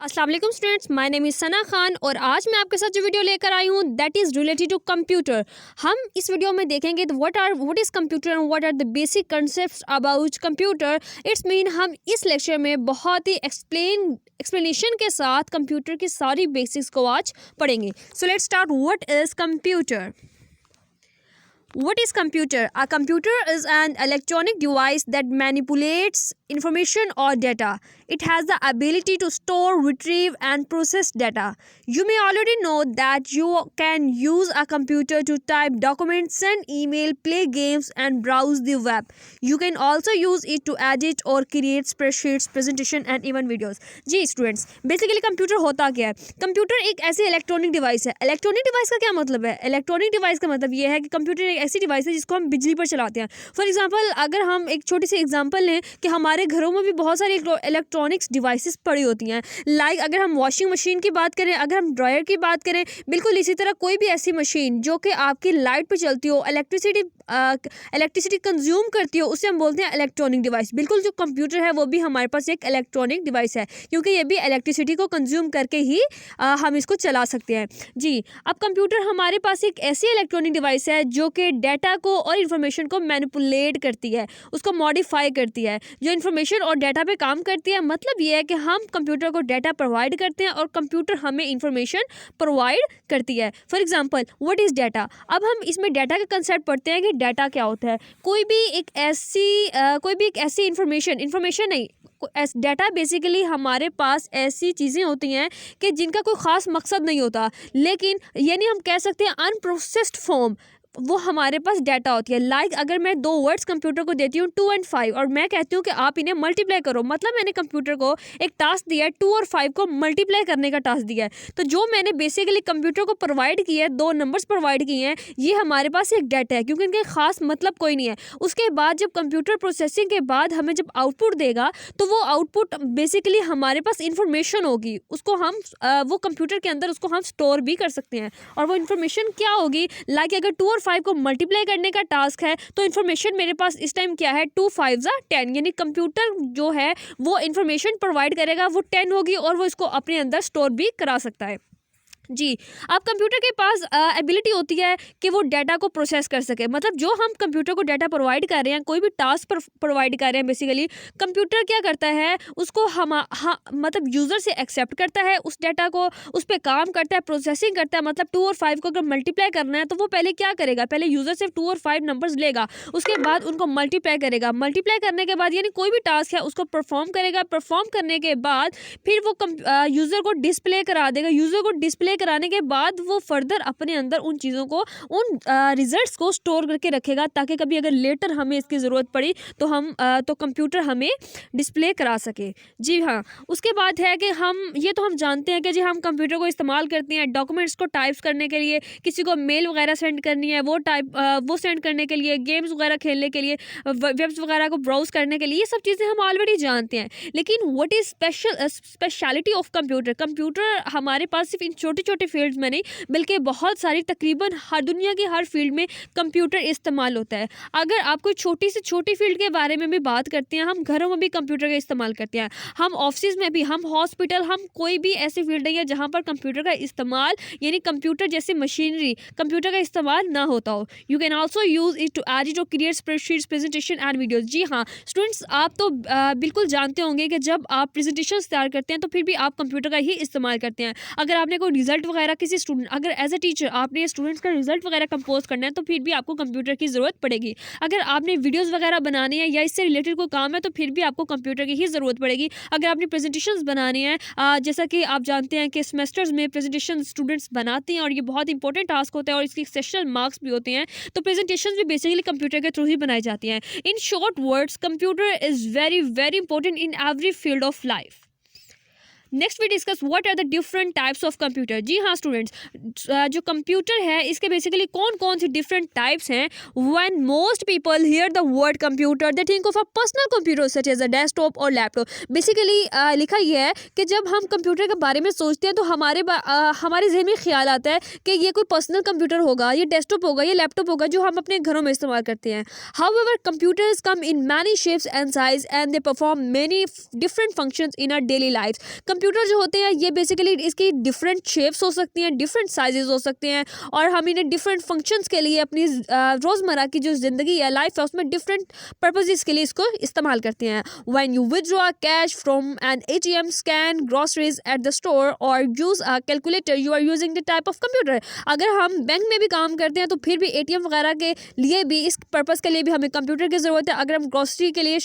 अस्सलाम वालेकुम students, my name is Sana Khan और आज मैं आपके साथ जो वीडियो लेकर आई हूँ that is related to computer. हम इस वीडियो में देखेंगे what is computer and what are the basic concepts about computer. It's mean हम इस लेक्चर में बहुत ही एक्सप्लेनेशन के साथ कंप्यूटर की सारी बेसिक्स को आज पढ़ेंगे। So let's start. What is computer? What is computer? A computer is an electronic device that manipulates information or data. It has the ability to store, retrieve, and process data. You may already know that you can use a computer to type documents, send email, play games, and browse the web. You can also use it to edit or create spreadsheets, presentation, and even videos. जी students, basically computer होता क्या है? Computer एक ऐसी electronic device है। Electronic device का क्या मतलब है? इलेक्ट्रॉनिक डिवाइस का मतलब ये है कि कंप्यूटर एक ऐसी डिवाइस है जिसको हम बिजली पर चलाते हैं। फॉर एग्जांपल, अगर हम एक छोटी सी एग्जांपल लें कि हमारे घरों में भी बहुत सारी इलेक्ट्रॉनिक्स डिवाइसेस पड़ी होती हैं। लाइक अगर हम वॉशिंग मशीन की बात करें, अगर हम ड्रायर की बात करें, बिल्कुल इसी तरह कोई भी ऐसी मशीन जो कि आपकी लाइट पर चलती हो, इलेक्ट्रिसिटी कंज्यूम करती हो, उसे हम बोलते हैं इलेक्ट्रॉनिक डिवाइस। बिल्कुल जो कंप्यूटर है वो भी हमारे पास एक इलेक्ट्रॉनिक डिवाइस है, क्योंकि ये भी इलेक्ट्रिसिटी को कंज्यूम करके ही हम इसको चला सकते हैं। जी, अब कंप्यूटर हमारे पास एक ऐसी इलेक्ट्रॉनिक डिवाइस है जो कि डाटा को और इन्फॉर्मेशन को मैनिपुलेट करती है, उसको मॉडिफाई करती है, जो इन्फॉर्मेशन और डाटा पे काम करती है। मतलब ये है कि हम कंप्यूटर को डाटा प्रोवाइड करते हैं और कंप्यूटर हमें इन्फॉर्मेशन प्रोवाइड करती है। For example, what is data? अब हम इसमें डाटा का कंसेप्ट पढ़ते हैं कि डाटा क्या होता है। कोई भी एक ऐसी इन्फॉर्मेशन नहीं, डाटा बेसिकली हमारे पास ऐसी चीज़ें होती हैं कि जिनका कोई ख़ास मकसद नहीं होता, लेकिन यानी हम कह सकते हैं अनप्रोसेस्ड फॉर्म, वो हमारे पास डाटा होती है। लाइक अगर मैं दो वर्ड्स कंप्यूटर को देती हूँ 2 और 5 और मैं कहती हूँ कि आप इन्हें मल्टीप्लाई करो, मतलब मैंने कंप्यूटर को एक टास्क दिया है, 2 और 5 को मल्टीप्लाई करने का टास्क दिया है। तो जो मैंने बेसिकली कंप्यूटर को प्रोवाइड किया है, दो नंबर्स प्रोवाइड किए हैं, ये हमारे पास एक डाटा है, क्योंकि इनके खास मतलब कोई नहीं है। उसके बाद जब कंप्यूटर प्रोसेसिंग के बाद हमें जब आउटपुट देगा, तो वो आउटपुट बेसिकली हमारे पास इंफॉर्मेशन होगी, उसको हम वो कंप्यूटर के अंदर उसको हम स्टोर भी कर सकते हैं। और वो इन्फॉर्मेशन क्या होगी? लाइक अगर 2 और 5 को मल्टीप्लाई करने का टास्क है, तो इन्फॉर्मेशन मेरे पास इस टाइम क्या है? 2 5 ज़ा 10, यानी कंप्यूटर जो है वो इन्फॉर्मेशन प्रोवाइड करेगा, वो 10 होगी और वो इसको अपने अंदर स्टोर भी करा सकता है। जी, अब कंप्यूटर के पास एबिलिटी होती है कि वो डाटा को प्रोसेस कर सके। मतलब जो हम कंप्यूटर को डाटा प्रोवाइड कर रहे हैं, कोई भी टास्क प्रोवाइड कर रहे हैं, बेसिकली कंप्यूटर क्या करता है, उसको मतलब यूज़र से एक्सेप्ट करता है उस डाटा को, उस पर काम करता है, प्रोसेसिंग करता है। मतलब 2 और 5 को अगर मल्टीप्लाई करना है, तो वो पहले क्या करेगा? पहले यूज़र से 2 और 5 नंबर्स लेगा, उसके बाद उनको मल्टीप्लाई करेगा। मल्टीप्लाई करने के बाद यानी कोई भी टास्क है उसको परफॉर्म करेगा। परफॉर्म करने के बाद फिर वो यूज़र को डिस्प्ले करा देगा। यूज़र को डिस्प्ले कराने के बाद वो फर्दर अपने अंदर उन चीज़ों को, उन रिजल्ट्स को स्टोर करके रखेगा, ताकि कभी अगर लेटर हमें इसकी ज़रूरत पड़ी तो कंप्यूटर हमें डिस्प्ले करा सके। जी हाँ, उसके बाद है कि हम जानते हैं कि जी हम कंप्यूटर को इस्तेमाल करते हैं डॉक्यूमेंट्स को टाइप करने के लिए, किसी को मेल वगैरह सेंड करनी है वो सेंड करने के लिए, गेम्स वगैरह खेलने के लिए, वेब्स वगैरह को ब्राउज करने के लिए। ये सब चीज़ें हम ऑलरेडी जानते हैं। लेकिन what is speciality of computer? Computer हमारे पास सिर्फ इन छोटे फील्ड्स में नहीं, बल्कि बहुत सारी, तकरीबन हर दुनिया की हर फील्ड में कंप्यूटर इस्तेमाल होता है। अगर आप कोई छोटी से छोटी फील्ड के बारे में भी बात करते हैं, हम घरों में भी कंप्यूटर का इस्तेमाल करते हैं, हम ऑफिस में भी, हम हॉस्पिटल, हम कोई भी ऐसी फील्ड नहीं है जहाँ पर कंप्यूटर का इस्तेमाल, यानी कंप्यूटर जैसे मशीनरी, कंप्यूटर का इस्तेमाल ना होता हो। You can also use it to edit और create spreadsheets, presentation and videos. जी हाँ स्टूडेंट्स, आप तो बिल्कुल जानते होंगे कि जब आप प्रेजेंटेशन तैयार करते हैं तो फिर भी आप कंप्यूटर का ही इस्तेमाल करते हैं। अगर आपने कोई रिजल्ट वगैरह किसी स्टूडेंट, अगर एज ए टीचर आपने स्टूडेंट्स का रिजल्ट वगैरह कंपोज करना है, तो फिर भी आपको कंप्यूटर की ज़रूरत पड़ेगी। अगर आपने वीडियोस वगैरह बनानी है या इससे रिलेटेड कोई काम है, तो फिर भी आपको कंप्यूटर की ही ज़रूरत पड़ेगी। अगर आपने प्रेजेंटेशंस बनानी है, जैसा कि आप जानते हैं कि सेमेस्टर्स में प्रेजेंटेशन स्टूडेंट्स बनाते हैं और ये बहुत इंपॉर्टेंट टास्क होता है और इसकी सेशनल मार्क्स भी होते हैं, तो प्रेजेंटेशन भी बेसिकली कंप्यूटर के थ्रू ही बनाई जाती हैं। In short words, computer is very very important in every field of life. Next we discuss what are the different types of computer. जी हाँ स्टूडेंट्स, जो कंप्यूटर है इसके बेसिकली कौन कौन सी डिफरेंट टाइप्स हैं। When most people hear the word computer they think of a personal computer such as a desktop और लैपटॉप। बेसिकली लिखा यह है कि जब हम कंप्यूटर के बारे में सोचते हैं तो हमारे जहन में ख्याल आता है कि ये कोई पर्सनल कंप्यूटर होगा, ये डेस्कटॉप होगा, ये लैपटॉप होगा जो हम अपने घरों में इस्तेमाल करते हैं। However computers come in many shapes and size and they perform many different functions in our daily life. Computer जो होते हैं ये बेसिकली इसकी डिफरेंट शेप्स हो सकती हैं, डिफरेंट साइजेस हो सकते हैं और हम इन्हें डिफरेंट फंक्शंस के लिए अपनी रोज़मर्रा की जो ज़िंदगी है, लाइफ है, उसमें डिफरेंट पर्पसेस के लिए इसको इस्तेमाल करते हैं. When you withdraw cash from an ATM, scan groceries at the store और use a calculator, you are using the type of computer. अगर हम बैंक में भी काम करते हैं तो फिर भी ATM वगैरह के लिए भी, इस पर्पज़ के लिए भी हमें कंप्यूटर की ज़रूरत है. अगर हम ग्रॉसरी के लिए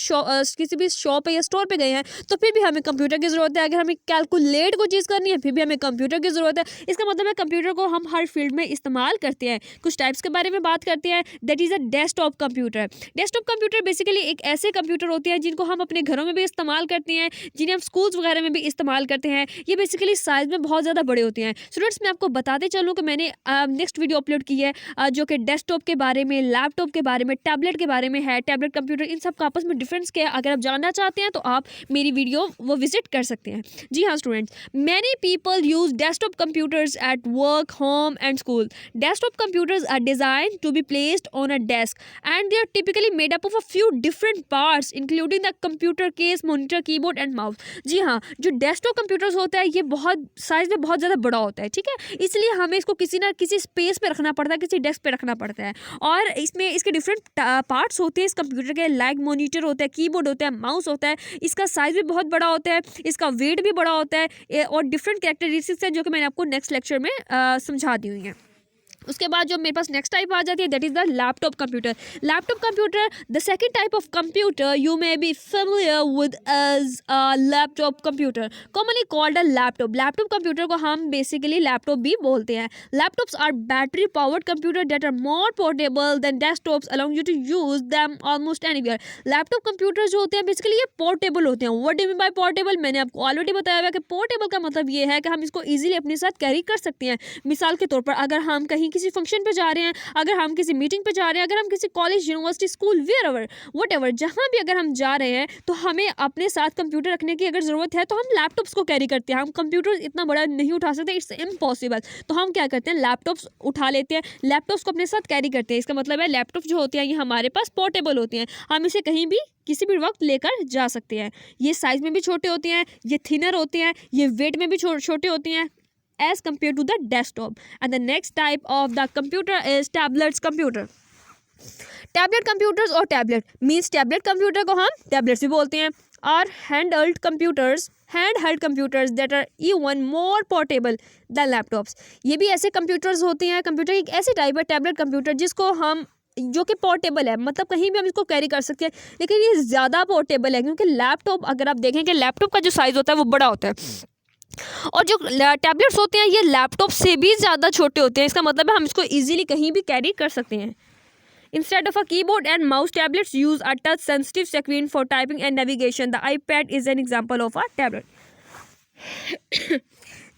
किसी भी शॉप पे या स्टोर पे गए हैं तो फिर भी हमें कंप्यूटर की ज़रूरत है. अगर हमें कैलकुलेट कोई चीज़ करनी है फिर भी हमें कंप्यूटर की ज़रूरत है. इसका मतलब है कंप्यूटर को हम हर फील्ड में इस्तेमाल करते हैं. कुछ टाइप्स के बारे में बात करते हैं. That is a desktop computer. Desktop computer basically एक ऐसे कंप्यूटर होते हैं जिनको हम अपने घरों में भी इस्तेमाल करते हैं, जिन्हें हम स्कूल्स वगैरह में भी इस्तेमाल करते हैं. ये बेसिकली साइज़ में बहुत ज़्यादा बड़े होते हैं. स्टूडेंट्स, मैं आपको बताते चलूँ कि मैंने नेक्स्ट वीडियो अपलोड की है जो कि डेस्कटॉप के बारे में, लैपटॉप के बारे में, टैबलेट के बारे में है. टैबलेट कंप्यूटर, इन सब का आपस में डिफरेंस क्या है, अगर आप जानना चाहते हैं तो आप मेरी वीडियो वो विजिट कर सकते हैं. जी हाँ students, many people use desktop computers at work, home and school. Desktop computers are designed to be placed on a desk and they are typically made up of a few different parts including the computer case, monitor, keyboard and mouse. जी हाँ, जो desktop computers होता है ये बहुत size में बहुत ज़्यादा बड़ा होता है, ठीक है. इसलिए हमें इसको किसी ना किसी स्पेस पे रखना पड़ता है, किसी डेस्क पे रखना पड़ता है और इसमें इसके डिफरेंट पार्ट्स होते हैं इस कंप्यूटर के. लाइक मॉनिटर होता है, कीबोर्ड होता है, माउस होता है. इसका साइज भी बहुत बड़ा होता है, इसका वेट भी बड़ा होता है और डिफरेंट कैरेक्टरिस्टिक्स हैं जो कि मैंने आपको नेक्स्ट लेक्चर में समझा दी हुई हैं. उसके बाद जो मेरे पास नेक्स्ट टाइप आ जाती है that is the laptop computer. Laptop computer, the second type of computer you may be familiar with as a laptop computer, commonly called a laptop. Laptop computer को हम बेसिकली लैपटॉप भी बोलते हैं. Laptops are battery powered computer that are more portable than desktops, allowing you to use them almost anywhere. Laptop computer जो होते हैं basically ये portable होते हैं. What do you mean by portable? मैंने आपको ऑलरेडी बताया हुआ है कि पोर्टेबल का मतलब ये है कि हम इसको ईजिली अपने साथ कैरी कर सकते हैं. मिसाल के तौर पर अगर हम कहीं किसी फंक्शन पे जा रहे हैं, अगर हम किसी मीटिंग पे जा रहे हैं, अगर हम किसी college, university, school, wherever, whatever, जहां भी अगर हम जा रहे हैं तो हमें अपने साथ कंप्यूटर रखने की अगर ज़रूरत है तो हम लैपटॉप्स को कैरी करते हैं. हम कंप्यूटर इतना बड़ा नहीं उठा सकते, इट्स इम्पॉसिबल. तो हम क्या करते हैं, लैपटॉप्स उठा लेते हैं, लैपटॉप्स को अपने साथ कैरी करते हैं. इसका मतलब है लैपटॉप जो होते हैं ये हमारे पास पोर्टेबल होते हैं, हम इसे कहीं भी किसी भी वक्त लेकर जा सकते हैं. ये साइज में भी छोटे होते हैं, ये थिनर होते हैं, ये वेट में भी छोटे होते हैं as compared to the desktop. And the next type of the computer is tablets computer. Tablet computers और टैबलेट मीन्स टैबलेट कंप्यूटर को हम टैबलेट्स भी बोलते हैं. और hand held computers that are even more portable than laptops. ये भी ऐसे कंप्यूटर्स होते हैं. कंप्यूटर एक ऐसी टाइप है टैबलेट कंप्यूटर जिसको हम, जो कि पोर्टेबल है, मतलब कहीं भी हम इसको कैरी कर सकते हैं, लेकिन ये ज़्यादा पोर्टेबल है क्योंकि लैपटॉप, अगर आप देखें कि लैपटॉप का जो साइज़ होता है वो बड़ा होता है और जो टैबलेट्स होते हैं ये लैपटॉप से भी ज़्यादा छोटे होते हैं. इसका मतलब है हम इसको इजीली कहीं भी कैरी कर सकते हैं. Instead of a keyboard and mouse, tablets use a touch-sensitive screen for typing and navigation. The iPad is an example of a tablet.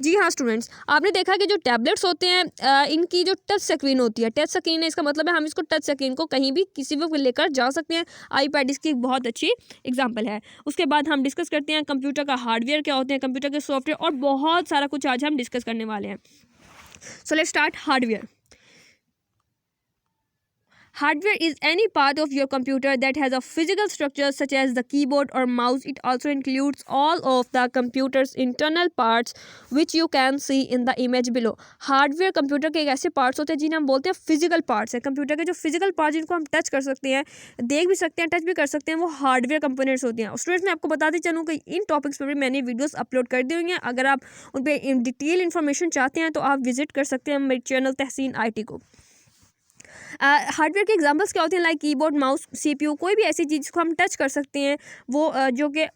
जी हाँ स्टूडेंट्स, आपने देखा कि जो टैबलेट्स होते हैं इनकी जो टच स्क्रीन होती है, टच स्क्रीन है, इसका मतलब है हम इसको टच स्क्रीन को कहीं भी किसी भी लेकर जा सकते हैं. आईपैड इसकी एक बहुत अच्छी एग्जांपल है. उसके बाद हम डिस्कस करते हैं कंप्यूटर का हार्डवेयर क्या होते हैं, कंप्यूटर के सॉफ्टवेयर और बहुत सारा कुछ आज हम डिस्कस करने वाले हैं. So let's start. Hardware. Hardware is any part of your computer that has a physical structure such as the keyboard or mouse. It also includes all of the computer's internal parts which you can see in the image below. Hardware computer के एक ऐसे parts होते हैं जिन्हें हम बोलते हैं physical parts है. कंप्यूटर के जो फिजिकल पार्ट्स जिनको हम टच कर सकते हैं, देख भी सकते हैं, टच भी कर सकते हैं, वो हार्डवेयर कंपोनेंट्स होते हैं. स्टूडेंट्स, मैं आपको बताते चलूँ कि इन टॉपिक्स पर भी मैंने वीडियोस अपलोड कर दी हुई हैं. अगर आप उन पर डिटेल इन्फॉर्मेशन चाहते हैं तो आप विजिट कर सकते हैं मेरे चैनल तहसीन IT को. हार्डवेयर के एग्जांपल्स क्या होते हैं, लाइक कीबोर्ड, माउस, CPU, कोई भी ऐसी चीज़ को हम टच कर सकते हैं वो जो कि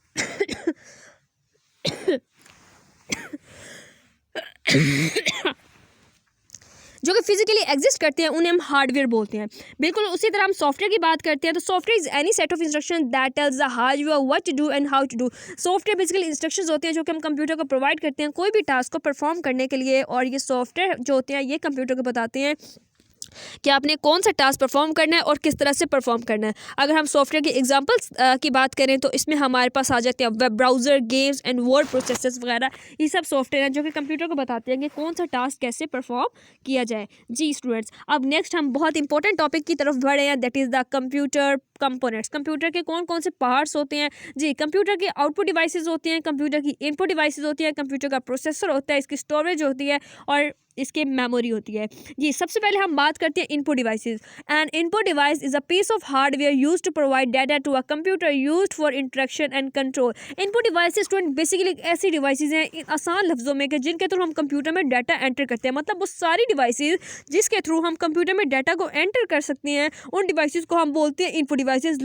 जो कि फिजिकली एग्जिस्ट करते हैं उन्हें हम हार्डवेयर बोलते हैं. बिल्कुल उसी तरह हम सॉफ्टवेयर की बात करते हैं तो software is any set of instruction that tells the hardware what to do and how to do. Software basically instructions होते हैं जो कि हम कंप्यूटर को प्रोवाइड करते हैं कोई भी टास्क को परफॉर्म करने के लिए, और ये सॉफ्टवेयर जो होते हैं ये कंप्यूटर को बताते हैं कि आपने कौन सा टास्क परफॉर्म करना है और किस तरह से परफॉर्म करना है. अगर हम सॉफ्टवेयर की एग्जांपल्स की बात करें तो इसमें हमारे पास आ जाते हैं web browser, games and word processors वगैरह. ये सब सॉफ्टवेयर हैं जो कि कंप्यूटर को बताते हैं कि कौन सा टास्क कैसे परफॉर्म किया जाए. जी स्टूडेंट्स, अब नेक्स्ट हम बहुत इंपॉर्टेंट टॉपिक की तरफ बढ़े हैं, that is the computer components, computer के कौन कौन से पार्ट्स होते हैं जी। कंप्यूटर की आउटपुट डिवाइसेस होती हैं, कंप्यूटर की इनपुट डिवाइसेस होती हैं, कंप्यूटर का प्रोसेसर होता है, इसकी स्टोरेज होती है और इसके मेमोरी होती है जी। सबसे पहले हम बात करते हैं input devices. And input device is a piece of hardware used to provide data to a computer used for interaction and control. Input devices student basically ऐसी डिवाइसेस हैं इन आसान लफ्जों में कि जिनके थ्रू हम कंप्यूटर में डाटा एंटर करते हैं, मतलब वो सारी डिवाइसेस जिसके थ्रू हम कंप्यूटर में डाटा को एंटर कर सकते हैं उन डिवाइसेस को हम बोलते हैं इनपुट डिवाइसेस।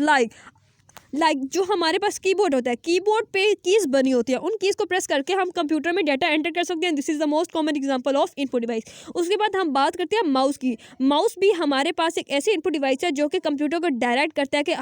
लाइक जो हमारे पास कीबोर्ड होता है, कीबोर्ड पे कीज़ बनी होती है, उन कीज़ को प्रेस करके हम कंप्यूटर में डाटा एंटर कर सकते हैं। This is the most common example of input device. उसके बाद हम बात करते हैं माउस की। माउस भी हमारे पास एक ऐसी इनपुट डिवाइस है जो कि कंप्यूटर को डायरेक्ट करता है कि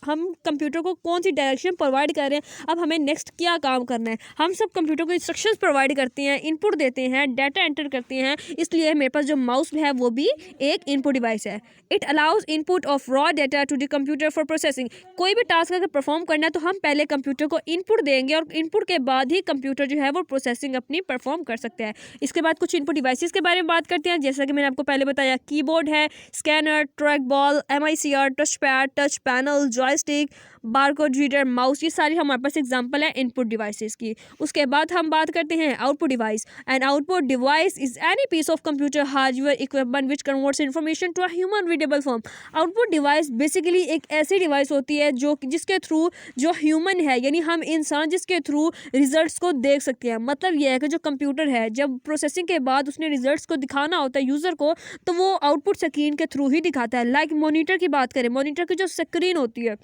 हम कंप्यूटर को कौन सी डायरेक्शन प्रोवाइड कर रहे हैं, अब हमें नेक्स्ट क्या काम करना है। हम सब कंप्यूटर को इंस्ट्रक्शंस प्रोवाइड करते हैं, इनपुट देते हैं, डाटा एंटर करते हैं, इसलिए मेरे पास जो माउस है वो भी एक इनपुट डिवाइस है। It allows input of raw data to the computer for processing. कोई भी टास्क अगर परफॉर्म करना है तो हम पहले कंप्यूटर को इनपुट देंगे और इनपुट के बाद ही कंप्यूटर जो है वो प्रोसेसिंग अपनी परफॉर्म कर सकता है। इसके बाद कुछ इनपुट डिवाइसेस के बारे में बात करते हैं। जैसा कि मैंने आपको पहले बताया, कीबोर्ड है, scanner, track ball, MICR, touch pad, touch panel, joystick, barcode reader, mouse, ये सारी हमारे पास एग्जांपल है इनपुट डिवाइसेस की। उसके बाद हम बात करते हैं output device. And output device is any piece of computer hardware equipment which converts information to a human readable form. Output device basically एक ऐसी डिवाइस होती है जो जिसके थ्रू जो ह्यूमन है, यानी हम इंसान, जिसके थ्रू रिजल्ट्स को देख सकते हैं। मतलब यह है कि जो कंप्यूटर है जब प्रोसेसिंग के बाद उसने रिजल्ट्स को दिखाना होता है यूज़र को, तो वो आउटपुट स्क्रीन के थ्रू ही दिखाता है। लाइक मॉनिटर की बात करें, मॉनिटर की जो स्क्रीन होती है,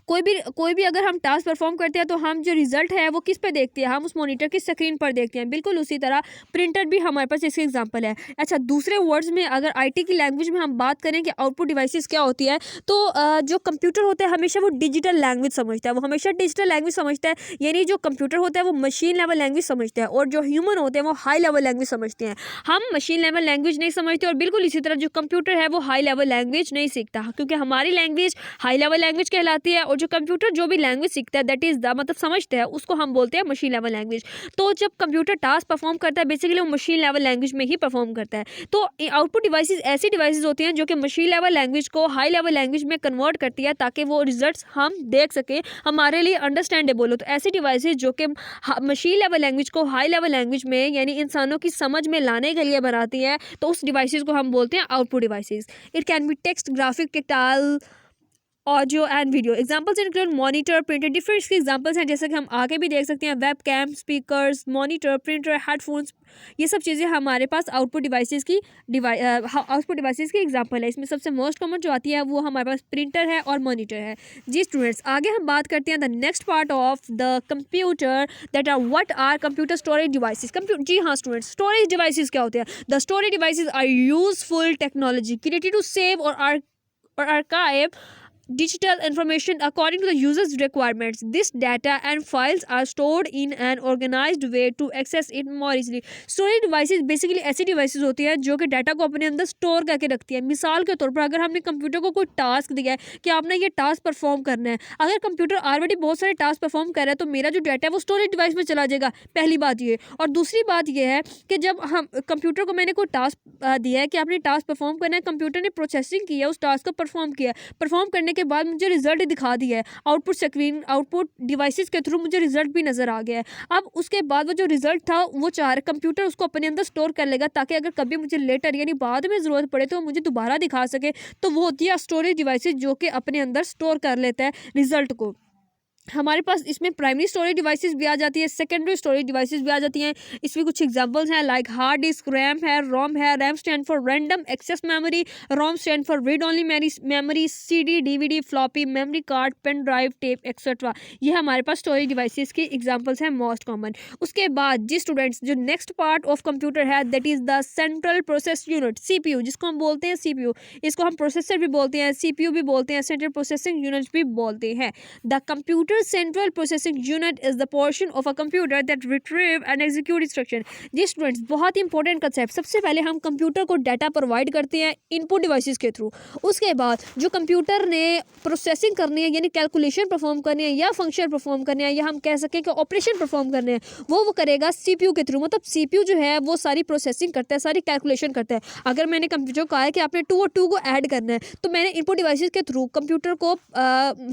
कोई भी अगर हम टास्क परफॉर्म करते हैं तो हम जो रिजल्ट है वो किस पे देखते हैं, हम उस मॉनिटर की स्क्रीन पर देखते हैं। बिल्कुल उसी तरह प्रिंटर भी हमारे पास इसके एग्जांपल है। अच्छा, दूसरे वर्ड्स में अगर IT की लैंग्वेज में हम बात करें कि आउटपुट डिवाइसेस क्या होती है, तो जो कंप्यूटर होता है हमेशा वो डिजिटल लैंग्वेज समझता है, वो हमेशा डिजिटल लैंग्वेज समझता है। यानी जो कंप्यूटर होता है वो मशीन लेवल लैंग्वेज समझता है और जो ह्यूमन होते हैं वो हाई लेवल लैंग्वेज समझते हैं। हम मशीन लेवल लैंग्वेज नहीं समझते और बिल्कुल इसी तरह जो कंप्यूटर है वो हाई लेवल लैंग्वेज नहीं सीखता, क्योंकि हमारी लैंग्वेज हाई लेवल लैंग्वेज कहलाती है और जो कंप्यूटर जो भी लैंग्वेज सीखता है दैट इज द मतलब समझता है, उसको हम बोलते हैं मशीन लेवल लैंग्वेज। तो जब कंप्यूटर टास्क परफॉर्म करता है बेसिकली वो मशीन लेवल लैंग्वेज में ही परफॉर्म करता है। तो आउटपुट डिवाइसेस ऐसी डिवाइसेस होती हैं जो कि मशीन लेवल लैंग्वेज को हाई लेवल लैंग्वेज में कन्वर्ट करती है ताकि वो रिजल्ट्स हम देख सकें, हमारे लिए अंडरस्टैंडेबल हो। तो ऐसी डिवाइसेस जो कि मशीन लेवल लैंग्वेज को हाई लेवल लैंग्वेज में यानी इंसानों की समझ में लाने के लिए बनाती है, तो उस डिवाइसेस को हम बोलते हैं output devices. It can be text, graphic, tactile, audio and video. Examples include monitor, printer, different इसके एग्जाम्पल्स हैं जैसे कि हम आगे भी देख सकते हैं, web cam, speakers, monitor, printer, headphones, ये सब चीज़ें हमारे पास आउटपुट डिवाइसेस की एग्जाम्पल है। इसमें सबसे मोस्ट कॉमन जो आती है वो हमारे पास प्रिंटर है और मॉनिटर है। जी स्टूडेंट्स, आगे हम बात करते हैं the next part of the computer, that are what are computer storage devices. जी हाँ स्टूडेंट्स, स्टोरेज डिवाइसेस क्या होते हैं? The storage devices are useful technology created to save और archive digital information according to the user's requirements. This data and files are stored in an organized way to access it more easily. Storage devices basically ऐसी devices होती है जो कि data को अपने अंदर store करके रखती है। मिसाल के तौर पर अगर हमने कंप्यूटर को कोई टास्क दिया है कि आपने ये टास्क परफॉर्म करना है, अगर कंप्यूटर ऑलरेडी बहुत सारे टास्क परफॉर्म कर रहा है तो मेरा जो डाटा है वो स्टोरेज डिवाइस में चला जाएगा, पहली बात ये। और दूसरी बात ये है कि जब हम कंप्यूटर को मैंने कोई टास्क दिया है कि आपने टास्क परफॉर्म करना है, कंप्यूटर ने प्रोसेसिंग किया, उस टास्क को परफॉर्म करने के बाद मुझे रिजल्ट दिखा दिया है, आउटपुट डिवाइसेस के थ्रू मुझे रिजल्ट भी नजर आ गया है। अब उसके बाद वो जो रिजल्ट था वो कंप्यूटर उसको अपने अंदर स्टोर कर लेगा ताकि अगर कभी मुझे लेटर यानी बाद में ज़रूरत पड़े तो मुझे दोबारा दिखा सके। तो वो होती है स्टोरेज डिवाइसेस जो कि अपने अंदर स्टोर कर लेता है रिजल्ट को। हमारे पास इसमें प्राइमरी स्टोरेज डिवाइसेस भी आ जाती है, सेकेंडरी स्टोरेज डिवाइसेस भी आ जाती हैं। इसमें कुछ एग्जांपल्स हैं लाइक हार्ड डिस्क, रैम है, रोम है। RAM stand for random access memory, ROM stand for read only memory, CD, DVD, floppy, memory card, pen drive, tape etcetera. ये हमारे पास स्टोरेज डिवाइसेस की एग्जांपल्स हैं मोस्ट कॉमन। उसके बाद जी स्टूडेंट्स, जो नेक्स्ट पार्ट ऑफ कंप्यूटर है that is the central process unit, CPU, जिसको हम बोलते हैं CPU। इसको हम प्रोसेसर भी बोलते हैं, CPU भी बोलते हैं, सेंट्रल प्रोसेसिंग यूनिट भी बोलते हैं। The computer central processing unit is the portion of a computer that retrieve and execute instruction. जी स्टूडेंट्स, बहुत ही इंपॉर्टेंट कंसेप्ट। सबसे पहले हम कंप्यूटर को डाटा प्रोवाइड करते हैं इनपुट डिवाइसेस के थ्रू। उसके बाद जो कंप्यूटर ने प्रोसेसिंग करनी है, यानी कैलकुलेशन परफॉर्म करनी है या फंक्शन परफॉर्म करनी है या हम कह सकें कि ऑपरेशन परफॉर्म करने हैं, वो करेगा सीपीयू के थ्रू। मतलब सीपीयू जो है वो सारी प्रोसेसिंग करता है, सारी कैलकुलेशन करता है। अगर मैंने कंप्यूटर को कहा है कि आपने 2 और 2 को ऐड करना है, तो मैंने इनपुट डिवाइसेस के थ्रू कंप्यूटर को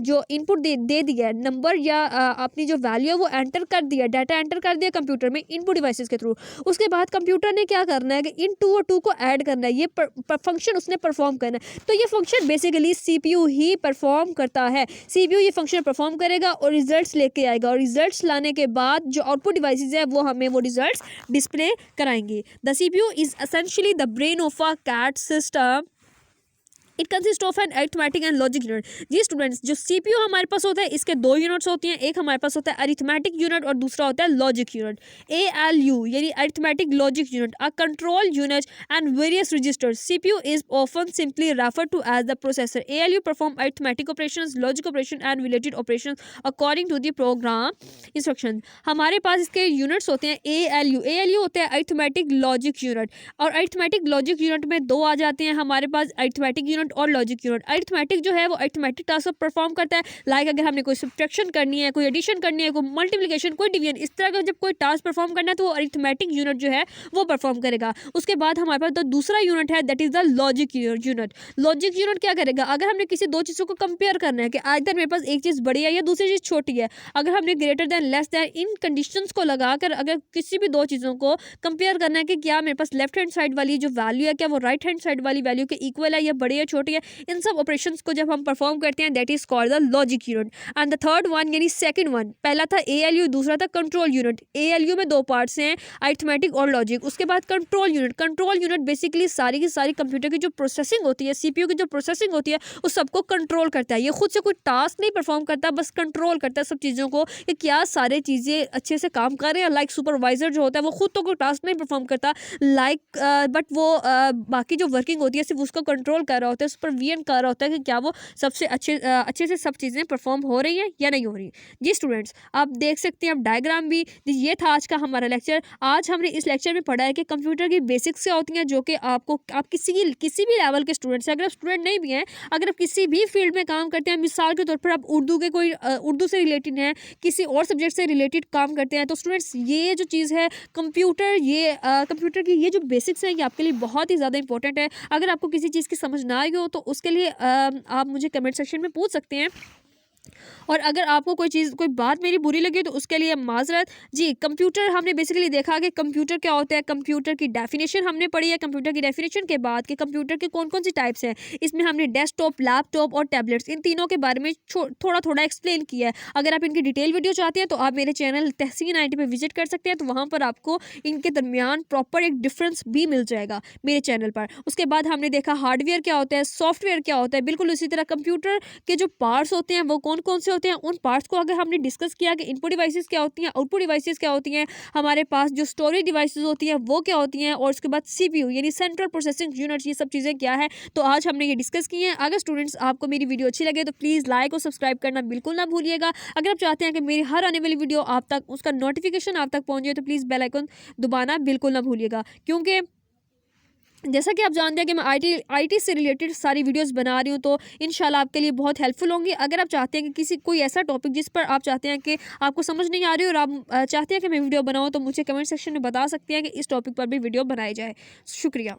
जो इनपुट दे दिया है, नंबर या अपनी जो वैल्यू है वो एंटर कर दिया, डाटा एंटर कर दिया कंप्यूटर में इनपुट डिवाइसेस के थ्रू। उसके बाद कंप्यूटर ने क्या करना है कि इन 2 और 2 को ऐड करना है, ये फंक्शन उसने परफॉर्म करना है। तो ये फंक्शन बेसिकली सीपीयू ही परफॉर्म करता है। सीपीयू ये फंक्शन परफॉर्म करेगा और रिजल्ट्स लेके आएगा, और रिजल्ट्स लाने के बाद जो आउटपुट डिवाइसेस है वो हमें वो रिजल्ट्स डिस्प्ले कराएंगे। The CPU is essentially the brain of a cat system. It consist of an arithmetic and logic unit. जी स्टूडेंट्स, जो सीपीयू हमारे पास होता है इसके 2 यूनिट्स होती हैं। एक हमारे पास होता है अरिथमेटिक यूनिट और दूसरा होता है लॉजिक यूनिट। ALU यानी arithmetic logic unit, a control unit and various registers. CPU is often simply referred to as the processor. ALU perform arithmetic operations, logic operation and related operations according to the program instruction. हमारे पास इसके units होते हैं ALU होता है arithmetic logic unit, और arithmetic logic unit में 2 आ जाते हैं हमारे पास, अरिथमेटिक यूनिट और लॉजिक यूनिट। अरिथमेटिक जो है वो अरिथमेटिक टास्क परफॉर्म करता है, लाइक अगर हमने कोई सब्ट्रैक्शन करनी है, कोई एडिशन करनी है, कोई मल्टीप्लिकेशन, कोई डिवीजन, इस तरह का जब कोई टास्क परफॉर्म करना है तो वो अरिथमेटिक यूनिट जो है वो परफॉर्म करेगा। उसके बाद हमारे पास दूसरा यूनिट है, that is the logic unit. Logic unit क्या करेगा, अगर हमने किसी 2 चीज़ों को कंपेयर करना है कि आइदर मेरे पास एक चीज़ बड़ी है या दूसरी चीज़ छोटी है, अगर हमने ग्रेटर देन, लेस देन, इन कंडीशंस को लगाकर अगर किसी भी 2 चीज़ों को कंपेयर करना है कि क्या मेरे पास लेफ्ट हैंड साइड वाली जो वैल्यू है क्या वो राइट हैंड साइड वाली वैल्यू के इक्वल है या बड़ी है छोटी है, इन सब ऑपरेशंस को जब हम परफॉर्म करते हैं that is called the logic unit. And the third one यानी सेकंड वन, पहला था ALU, दूसरा था कंट्रोल यूनिट। ALU में 2 पार्ट्स हैं, अरिथमेटिक और लॉजिक। उसके बाद control unit. Control unit basically सारी की सारी कंप्यूटर की जो प्रोसेसिंग होती है, सीपीयू की जो प्रोसेसिंग होती है, उस सबको कंट्रोल करता है। ये खुद से कोई टास्क नहीं परफॉर्म करता, बस कंट्रोल करता है सब चीज़ों को कि क्या सारी चीज़ें अच्छे से काम कर रहे हैं। लाइक सुपरवाइजर जो होता है वो खुद तो कोई टास्क नहीं परफॉर्म करता, लाइक बट वो बाकी जो वर्किंग होती है सिर्फ उसको कंट्रोल कर रहा होता है, सुपरविजन कर रहा होता है कि क्या वो सबसे अच्छे से सब चीज़ें परफॉर्म हो रही हैं या नहीं हो रही। जी स्टूडेंट्स, आप देख सकते हैं आप डायग्राम भी। ये था आज का हमारा लेक्चर। आज हमने इस लेक्चर में पढ़ा है कि कंप्यूटर की बेसिक्स क्या होती हैं, जो कि आप किसी भी लेवल के स्टूडेंट्स हैं, अगर आप स्टूडेंट नहीं भी हैं, अगर आप किसी भी फील्ड में काम करते हैं, मिसाल के तौर पर आप उर्दू से रिलेटेड हैं, किसी और सब्जेक्ट से रिलेटेड काम करते हैं, तो स्टूडेंट्स ये जो चीज़ है कंप्यूटर, ये कंप्यूटर की ये जो बेसिक्स हैं ये आपके लिए बहुत ही ज़्यादा इंपॉर्टेंट है। अगर आपको किसी चीज़ की समझ ना आई हो तो उसके लिए आप मुझे कमेंट सेक्शन में पूछ सकते हैं, और अगर आपको कोई बात मेरी बुरी लगी तो उसके लिए माजरत। जी, कंप्यूटर हमने बेसिकली देखा कि कंप्यूटर क्या होता है, कंप्यूटर की डेफिनेशन हमने पढ़ी है। कंप्यूटर की डेफिनेशन के बाद कि कंप्यूटर के कौन कौन सी टाइप्स हैं, इसमें हमने डेस्कटॉप, लैपटॉप और टैबलेट्स, इन तीनों के बारे में थोड़ा एक्सप्लेन किया है। अगर आप इनकी डिटेल वीडियो चाहते हैं तो आप मेरे चैनल तहसीन IT पे विजिट कर सकते हैं, तो वहाँ पर आपको इनके दरमियान प्रॉपर एक डिफरेंस भी मिल जाएगा मेरे चैनल पर। उसके बाद हमने देखा हार्डवेयर क्या होता है, सॉफ्टवेयर क्या होता है। बिल्कुल उसी तरह कंप्यूटर के जो पार्ट्स होते हैं वो कौन कौन से होते हैं, उन पार्ट्स को अगर हमने डिस्कस किया कि इनपुट डिवाइसेस क्या होती हैं, आउटपुट डिवाइसेस क्या होती हैं, हमारे पास जो स्टोरेज डिवाइसेस होती हैं वो क्या होती हैं, और उसके बाद सीपीयू यानी सेंट्रल प्रोसेसिंग यूनिट, ये सब चीज़ें क्या है, तो आज हमने ये डिस्कस की हैं। अगर स्टूडेंट्स आपको मेरी वीडियो अच्छी लगे तो प्लीज़ लाइक और सब्सक्राइब करना बिल्कुल ना भूलिएगा। अगर आप चाहते हैं कि मेरी हर आने वाली वीडियो आप तक उसका नोटिफिकेशन आप तक पहुँच जाए तो प्लीज़ बेल आइकन दबाना बिल्कुल ना भूलिएगा, क्योंकि जैसा कि आप जानते हैं कि मैं आईटी से रिलेटेड सारी वीडियोस बना रही हूँ, तो इंशाल्लाह आपके लिए बहुत हेल्पफुल होंगी। अगर आप चाहते हैं कि कोई ऐसा टॉपिक जिस पर आप चाहते हैं कि आपको समझ नहीं आ रही और आप चाहते हैं कि मैं वीडियो बनाऊँ, तो मुझे कमेंट सेक्शन में बता सकते हैं कि इस टॉपिक पर भी वीडियो बनाई जाए। शुक्रिया।